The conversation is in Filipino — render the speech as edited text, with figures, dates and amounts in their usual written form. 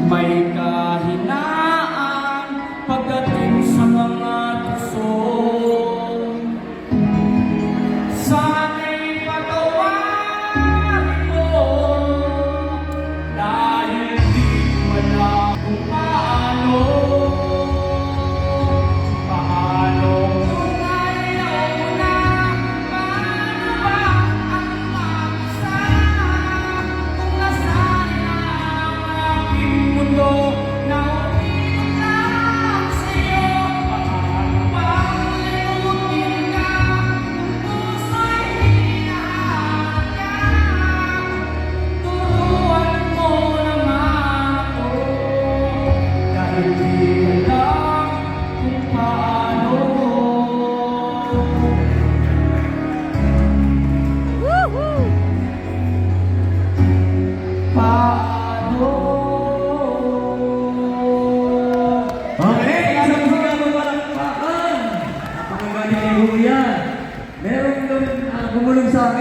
May kahinaan pagdating sa mga tuson. Sana'y patawarin mo, dahil di ko alam kung paano. Paano kung ayaw mo na? Paano ba ang mag-isa? Kung nasaan na ang aking mundo, na uminom lang sa'yo. Paano bang limutin ka kung puso'y hinahanap ka? Turuan mo naman ako, dahil di alam kung paano. Paano? Okay, isang musika mo palakpakan. Napakagaling ni Kuya. Meron doon gumulong sa akin.